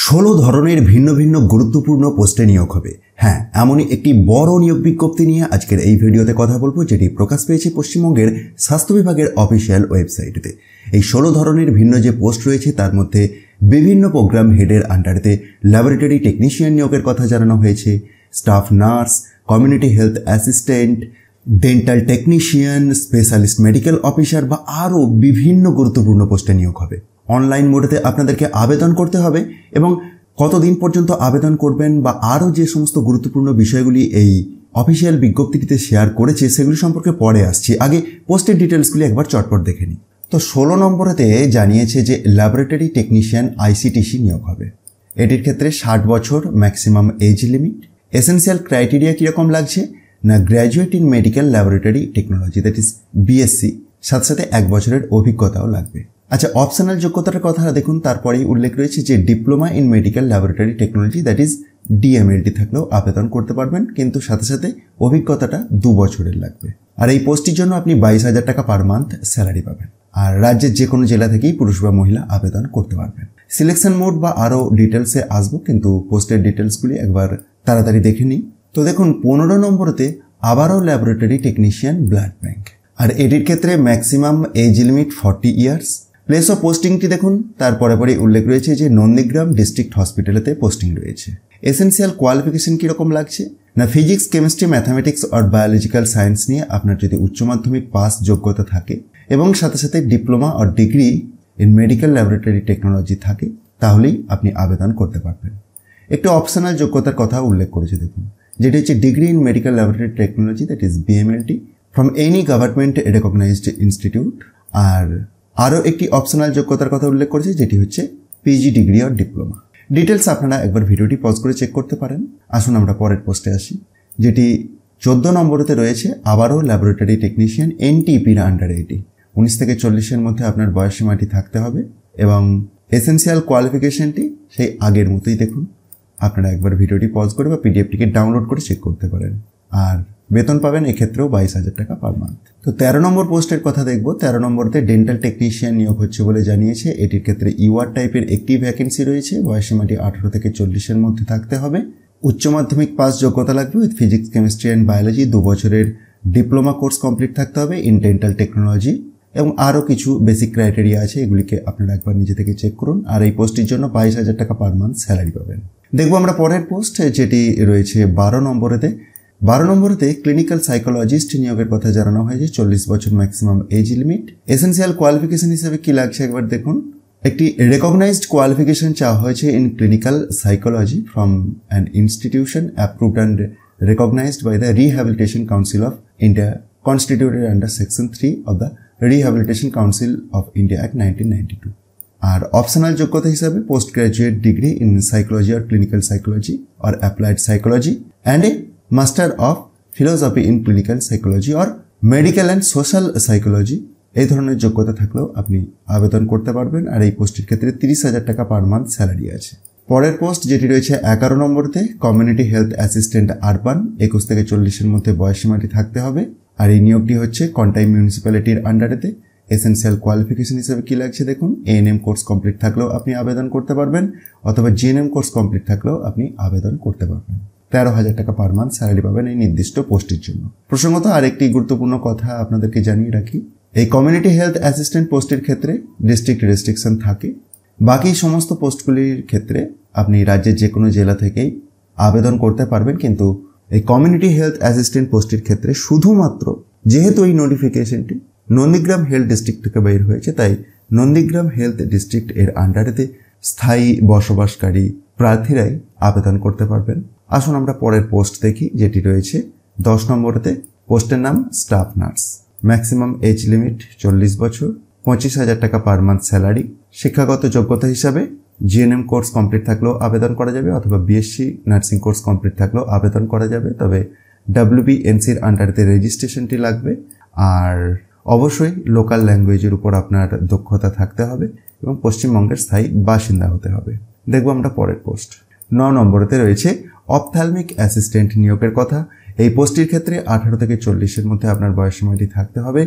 16 ধরনের ভিন্ন ভিন্ন গুরুত্বপূর্ণ পোস্টে নিয়োগ হবে। হ্যাঁ, এমনই একটি বড় নিয়োগ বিজ্ঞপ্তি নিয়ে আজকের এই ভিডিওতে কথা বলবো, যেটি প্রকাশ পেয়েছে পশ্চিমবঙ্গের স্বাস্থ্য বিভাগের অফিসিয়াল ওয়েবসাইটে। এই 16 ধরনের ভিন্ন যে পোস্ট রয়েছে তার মধ্যে বিভিন্ন প্রোগ্রাম হেডের আন্ডারেতে ল্যাবরেটরি টেকনিশিয়ান নিয়োগের কথা জানানো হয়েছে, staff nurse, community health assistant, dental technician, specialist medical officer বা আরও বিভিন্ন গুরুত্বপূর্ণ পোস্টে নিয়োগ হবে। অনলাইন মোডেতে আপনাদেরকে আবেদন করতে হবে এবং কতদিন পর্যন্ত আবেদন করবেন বা আরও যে সমস্ত গুরুত্বপূর্ণ বিষয়গুলি এই অফিসিয়াল বিজ্ঞপ্তিটিতে শেয়ার করেছে সেগুলি সম্পর্কে পরে আসছি। আগে পোস্টের ডিটেলসগুলি একবার চটপট দেখে নিই। তো 16 নম্বরেতে জানিয়েছে যে ল্যাবরেটরি টেকনিশিয়ান আইসিটিসি নিয়োগ হবে। এটির ক্ষেত্রে 60 বছর maximum age limit. Essential criteria কীরকম লাগছে না, graduate in medical laboratory technology, that is BSc, সাথে সাথে 1 বছরের অভিজ্ঞতাও লাগবে। আচ্ছা, অপশনাল যোগ্যতার কথা দেখুন, তারপরেই উল্লেখ রয়েছে যে diploma in medical laboratory technology, that is DMLT থাকলেও আবেদন করতে পারবেন, কিন্তু সাথে সাথে অভিজ্ঞতাটা 2 বছরের লাগবে। আর এই পোস্টটির জন্য আপনি 22,000 টাকা পার মান্থ স্যালারি পাবেন। আর রাজ্যের যে কোনো জেলা থেকেই পুরুষ বা মহিলা আবেদন করতে পারবেন। সিলেকশন মোড বা আরও ডিটেলসে আসবো, কিন্তু পোস্টের ডিটেলসগুলি একবার তাড়াতাড়ি দেখে নিই। তো দেখুন, 15 নম্বরেতে আবারও ল্যাবরেটরি টেকনিশিয়ান ব্লাড ব্যাংক, আর এটির ক্ষেত্রে maximum age limit 40 years. Place of পোস্টিংটি দেখুন, তারপরে উল্লেখ রয়েছে যে নন্দীগ্রাম ডিস্ট্রিক্ট হসপিটালেতে পোস্টিং রয়েছে। এসেন্সিয়াল কোয়ালিফিকেশন কীরকম লাগছে না, ফিজিক্স, কেমিস্ট্রি, ম্যাথামেটিক্স আর বায়োলজিক্যাল সায়েন্স নিয়ে আপনার যদি উচ্চ মাধ্যমিক পাস যোগ্যতা থাকে এবং সাথে সাথে ডিপ্লোমা আর degree in medical laboratory technology থাকে, তাহলেই আপনি আবেদন করতে পারবেন। একটু অপশনাল যোগ্যতার কথা উল্লেখ করেছে দেখুন, যেটি হচ্ছে degree in medical laboratory technology, that is BMLT from any government recognised institute. আর আরও একটি অপশনাল যোগ্যতার কথা উল্লেখ করেছে, যেটি হচ্ছে পিজি ডিগ্রি আর ডিপ্লোমা। ডিটেলস আপনারা একবার ভিডিওটি পজ করে চেক করতে পারেন। আসুন আমরা পরের পোস্টে আসি, যেটি 14 নম্বরেতে রয়েছে আবারও ল্যাবরেটরি টেকনিশিয়ান এনটিপির আন্ডারে। এটি 19 থেকে 40-এর মধ্যে আপনার বয়সসীমাটি থাকতে হবে এবং এসেন্সিয়াল কোয়ালিফিকেশনটি সেই আগের মতোই দেখুন। আপনারা একবার ভিডিওটি পজ করে বা পিডিএফটিকে ডাউনলোড করে চেক করতে পারেন। আর বেতন পাবেন এক্ষেত্রেও 22,000 টাকা পার মান্থ। তো 13 নম্বর পোস্টের কথা দেখব। 13 নম্বরতে ডেন্টাল টেকনিশিয়ান নিয়োগ হচ্ছে বলে জানিয়েছে। এটির ক্ষেত্রে ইউআর টাইপের একটি ভ্যাকেন্সি রয়েছে। বয়সসীমাটি 18 থেকে 40-এর মধ্যে থাকতে হবে। উচ্চ মাধ্যমিক পাস যোগ্যতা লাগবে with physics, chemistry and biology. 2 বছরের ডিপ্লোমা কোর্স কমপ্লিট থাকতে হবে ইন ডেন্টাল টেকনোলজি, এবং আরও কিছু বেসিক ক্রাইটেরিয়া আছে, এগুলিকে আপনারা একবার নিজে থেকে চেক করুন। আর এই পোস্টটির জন্য 22,000 টাকা পার মান্থ স্যালারি পাবেন। দেখব আমরা পরের পোস্ট, যেটি রয়েছে 12 নম্বরেতে। 12 নম্বরেতে ক্লিনিক্যাল সাইকোলজিস্ট নিয়োগের কথা জানানো হয়েছে। 40 বছর maximum age limit. Essential qualification হিসেবে কি লাগছে একবার দেখুন। একটি রেকগনাইজড কোয়ালিফিকেশন চাওয়া হয়েছে in clinical psychology from an institution approved and recognised by the Rehabilitation Council of India, constituted under section 3 of the Rehabilitation Council of India Act 1992। আর optional যোগ্যতা হিসাবে post graduate degree in psychology আর clinical psychology আর applied psychology and a master of philosophy in clinical psychology আর medical and social psychology, এই ধরনের যোগ্যতা থাকলেও আপনি আবেদন করতে পারবেন। আর এই পোস্টের ক্ষেত্রে 30,000 টাকা পার মান্থ স্যালারি আছে। পরের পোস্ট, যেটি রয়েছে 11 নম্বরতে কমিউনিটি হেলথ অ্যাসিস্ট্যান্ট আরবান। 21 থেকে 40-এর মধ্যে বয়সসীমাটি থাকতে হবে। আর এই নিয়োগটি হচ্ছে কন্টাই মিউনিসিপ্যালিটির আন্ডারেতে। এসেন্সিয়াল কোয়ালিফিকেশন হিসেবে কি লাগছে দেখুন, এএনএম কোর্স কমপ্লিট থাকলেও আপনি আবেদন করতে পারবেন, অথবা জিএনএম কোর্স কমপ্লিট থাকলেও আপনি আবেদন করতে পারবেন। 13,000 টাকা পার মান্থ স্যালারি পাবেন এই নির্দিষ্ট পোস্টের জন্য। প্রসঙ্গত আরেকটি গুরুত্বপূর্ণ কথা আপনাদেরকে জানিয়ে রাখি, এই কমিউনিটি হেলথ অ্যাসিস্ট্যান্ট পোস্টের ক্ষেত্রে ডিস্ট্রিক্ট রেস্ট্রিকশন থাকে। বাকি সমস্ত পোস্টগুলির ক্ষেত্রে আপনি রাজ্যের যে কোনো জেলা থেকেই আবেদন করতে পারবেন, কিন্তু এই কমিউনিটি হেলথ অ্যাসিস্ট্যান্ট পোস্টের ক্ষেত্রে শুধুমাত্র, যেহেতু এই নোটিফিকেশনটি নন্দীগ্রাম হেলথ ডিস্ট্রিক্ট থেকে বের হয়েছে, তাই নন্দীগ্রাম হেলথ ডিস্ট্রিক্ট এর আন্ডারেতে স্থায়ী বসবাসকারী প্রার্থীরাই আবেদন করতে পারবেন। আসুন আমরা পরের পোস্ট দেখি, যেটি রয়েছে 10 নম্বরেতে। পোস্টের নাম staff nurse. Maximum age limit 40 বছর, 25,000 টাকা পার মান্থ স্যালারি। শিক্ষাগত যোগ্যতা হিসাবে জিএনএম কোর্স কমপ্লিট থাকলেও আবেদন করা যাবে, অথবা বিএসসি নার্সিং কোর্স কমপ্লিট থাকলেও আবেদন করা যাবে। তবে WBNCর আন্ডারেতে রেজিস্ট্রেশনটি লাগবে। আর অবশ্যই লোকাল ল্যাঙ্গুয়েজের উপর আপনার দক্ষতা থাকতে হবে এবং পশ্চিমবঙ্গের স্থায়ী বাসিন্দা হতে হবে। দেখব আমরা পরের পোস্ট। 9 নম্বরেতে রয়েছে অপথ্যালমিক অ্যাসিস্ট্যান্ট নিয়োগের কথা। এই পোস্টটির ক্ষেত্রে 18 থেকে 40-এর মধ্যে আপনার বয়সসীমাটি থাকতে হবে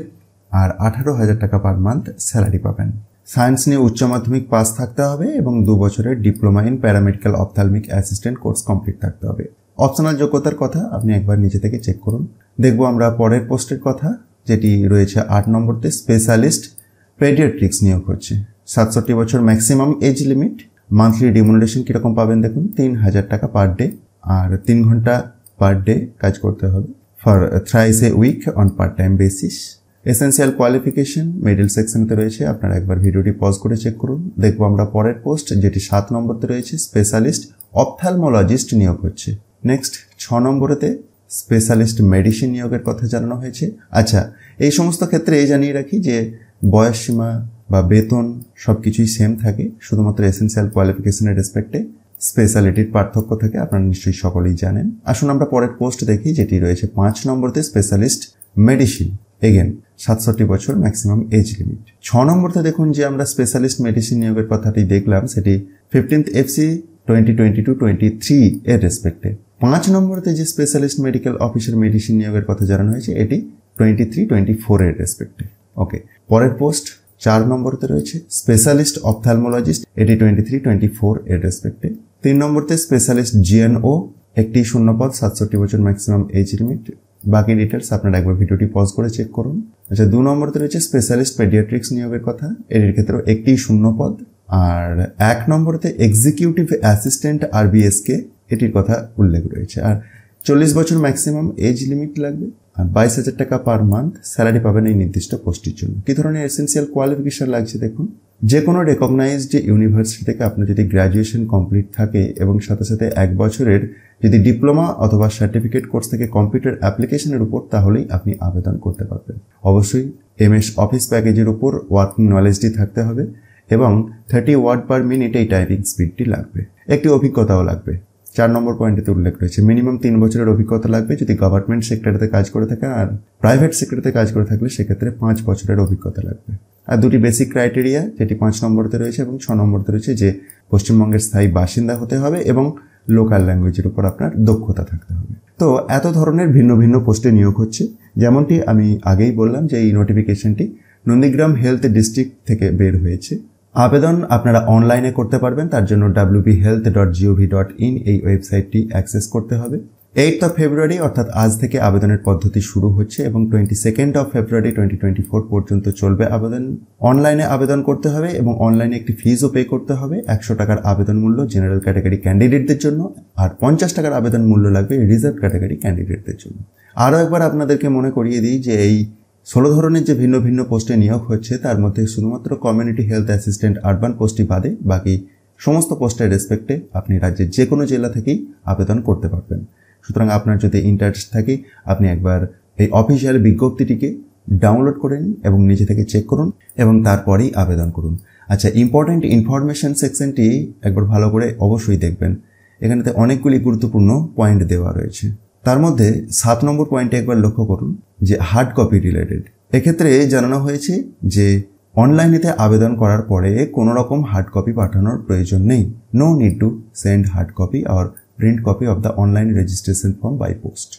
আর 18,000 টাকা পার মান্থ স্যালারি পাবেন। সায়েন্স নিয়ে উচ্চ মাধ্যমিক পাস থাকতে হবে এবং 2 বছরের diploma in paramedical ophthalmic assistant course complete থাকতে হবে। অপশনাল যোগ্যতার কথা আপনি একবার নিজে থেকে চেক করুন। দেখব আমরা পরের পোস্টের কথা, যেটি রয়েছে 8 নম্বরতে স্পেশালিস্ট পেডিয়াট্রিক্স নিয়োগ হচ্ছে। 67 বছর maximum age limit. Monthly remuneration কীরকম পাবেন দেখুন, 3000 টাকা পার ডে, আর 3 ঘন্টা পার ডে কাজ করতে হবে for thrice a week on part time basis. Essential qualification middle সেকশনতে রয়েছে, আপনারা একবার ভিডিওটি পজ করে চেক করুন। দেখবো আমরা পরের পোস্ট, যেটি 7 নম্বরতে রয়েছে স্পেশালিস্ট অপথ্যালমোলজিস্ট নিয়োগ হচ্ছে। নেক্সট 6 নম্বরেতে স্পেশালিস্ট মেডিসিন নিয়োগের কথা জানানো হয়েছে। আচ্ছা, এই সমস্ত ক্ষেত্রে এই জানিয়ে রাখি যে বয়স সীমা বা বেতন সব কিছুই সেম থাকে, শুধুমাত্র এসেন্সিয়াল কোয়ালিফিকেশনের রেসপেক্টে স্পেশালিটির পার্থক্য থাকে, আপনারা নিশ্চয়ই সকলেই জানেন। আসুন আমরা পরের পোস্ট দেখি, যেটি রয়েছে 5 নম্বরতে স্পেশালিস্ট মেডিসিন। এগেন 67 বছর ম্যাক্সিমাম এজ লিমিট। 6 নম্বরতে দেখুন যে আমরা স্পেশালিস্ট মেডিসিন নিয়োগের কথাটি দেখলাম, সেটি 15th FC 2022-23 এর রেসপেক্টে। 5 নম্বরতে যে স্পেশালিস্ট মেডিকেল অফিসার মেডিসিন নিয়োগের কথা জানানো হয়েছে, এটি 23-24 এর রেসপেক্টে। ওকে, পরের পোস্ট 4 নম্বরতে রয়েছে স্পেশালিস্ট অপথ্যালমোলজিস্ট, এটি 23-24 এর রেসপেক্টে। 3 নম্বরতে স্পেশালিস্ট GNO, একটি শূন্যপদ, 67 বছর ম্যাক্সিমাম এজ লিমিট। বাকি ডিটেলস আপনারা একবার ভিডিওটি পজ করে চেক করুন। আচ্ছা, 2 নম্বরতে রয়েছে স্পেশালিস্ট পেডিয়াট্রিক্স নিয়োগের কথা, এর ক্ষেত্রেও একটি শূন্যপদ। আর 1 নম্বরতে এক্সিকিউটিভ অ্যাসিস্ট্যান্ট RBSK, এটির কথা উল্লেখ রয়েছে। আর 40 বছর ম্যাক্সিমাম এজ লিমিট লাগবে, আর 22,000 টাকা পার মান্থ স্যালারি পাবেন এই নির্দিষ্ট পোস্টের জন্য। কি ধরনের এসেন্সিয়াল কোয়ালিফিকেশন লাগছে দেখুন, যে কোনো রেকগনাইজড ইউনিভার্সিটি থেকে আপনার যদি গ্র্যাজুয়েশন কমপ্লিট থাকে এবং সাথে সাথে 1 বছরের যদি ডিপ্লোমা অথবা সার্টিফিকেট কোর্স থেকে কম্পিউটার অ্যাপ্লিকেশনের উপর, তাহলেই আপনি আবেদন করতে পারবেন। অবশ্যই MS অফিস প্যাকেজের উপর ওয়ার্কিং নলেজটি থাকতে হবে এবং 30 ওয়ার্ড পার মিনিট এই টাইপিং স্পিডটি লাগবে। একটি অভিজ্ঞতাও লাগবে। 4 নম্বর পয়েন্টেতে উল্লেখ রয়েছে মিনিমাম 3 বছরের অভিজ্ঞতা লাগবে যদি গভর্নমেন্ট সেক্টরেতে কাজ করে থাকেন, আর প্রাইভেট সেক্টরেতে কাজ করে থাকলে সেক্ষেত্রে 5 বছরের অভিজ্ঞতা লাগবে। আর দুটি বেসিক ক্রাইটেরিয়া, যেটি 5 নম্বরতে রয়েছে এবং 6 নম্বরতে রয়েছে, যে পশ্চিমবঙ্গের স্থায়ী বাসিন্দা হতে হবে এবং লোকাল ল্যাঙ্গুয়েজের উপর আপনার দক্ষতা থাকতে হবে। তো এত ধরনের ভিন্ন ভিন্ন পোস্টে নিয়োগ হচ্ছে। যেমনটি আমি আগেই বললাম যে এই নোটিফিকেশনটি নন্দীগ্রাম হেলথ ডিস্ট্রিক্ট থেকে বের হয়েছে। আবেদন আপনারা অনলাইনে করতে পারবেন, তার জন্য wbhealth.gov.in এই ওয়েবসাইটটি অ্যাক্সেস করতে হবে। 8th of February অর্থাৎ আজ থেকে আবেদনের পদ্ধতি শুরু হচ্ছে এবং 22nd of February 2024 পর্যন্ত চলবে আবেদন। অনলাইনে আবেদন করতে হবে এবং অনলাইনে একটি ফিজও পে করতে হবে। 100 টাকার আবেদন মূল্য জেনারেল ক্যাটাগরি ক্যান্ডিডেটদের জন্য, আর 50 টাকার আবেদন মূল্য লাগবে রিজার্ভ ক্যাটাগরি ক্যান্ডিডেটদের জন্য। আরও একবার আপনাদেরকে মনে করিয়ে দিই যে এই 16 ধরনের যে ভিন্ন ভিন্ন পোস্টে নিয়োগ হচ্ছে, তার মধ্যে শুধুমাত্র কমিউনিটি হেলথ অ্যাসিস্ট্যান্ট আরবান পোস্টটি বাদে বাকি সমস্ত পোস্টের রেসপেক্টে আপনি রাজ্যের যে কোনো জেলা থেকেই আবেদন করতে পারবেন। সুতরাং আপনার যদি ইন্টারেস্ট থাকে, আপনি একবার এই অফিসিয়াল বিজ্ঞপ্তিটিকে ডাউনলোড করে নিন এবং নিজে থেকে চেক করুন এবং তারপরেই আবেদন করুন। আচ্ছা, ইম্পর্টেন্ট ইনফরমেশন সেকশনটি একবার ভালো করে অবশ্যই দেখবেন। এখানেতে অনেকগুলি গুরুত্বপূর্ণ পয়েন্ট দেওয়া রয়েছে। তার মধ্যে 7 নম্বর পয়েন্টে একবার লক্ষ্য করুন যে হার্ড কপি রিলেটেড। এক্ষেত্রে জানানো হয়েছে যে অনলাইনেতে আবেদন করার পরে কোনো রকম হার্ড কপি পাঠানোর প্রয়োজন নেই। No need to send hard copy or print copy of the online registration form by post.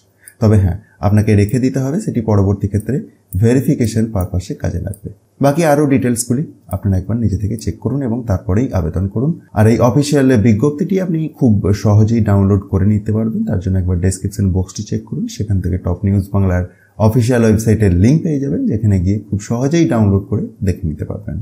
তবে হ্যাঁ, আপনাকে রেখে দিতে হবে, সেটি পরবর্তী ক্ষেত্রে ভেরিফিকেশন পারপাসে কাজে লাগবে। বাকি আরও ডিটেলসগুলি আপনারা একবার নিজে থেকে চেক করুন এবং তারপরেই আবেদন করুন। আর এই অফিসিয়াল বিজ্ঞপ্তিটি আপনি খুব সহজেই ডাউনলোড করে নিতে পারবেন। তার জন্য একবার ডেসক্রিপশন বক্সটি চেক করুন, সেখান থেকে টপ নিউজ বাংলার অফিসিয়াল ওয়েবসাইটের লিঙ্ক পেয়ে যাবেন, যেখানে গিয়ে খুব সহজেই ডাউনলোড করে দেখে নিতে পারবেন।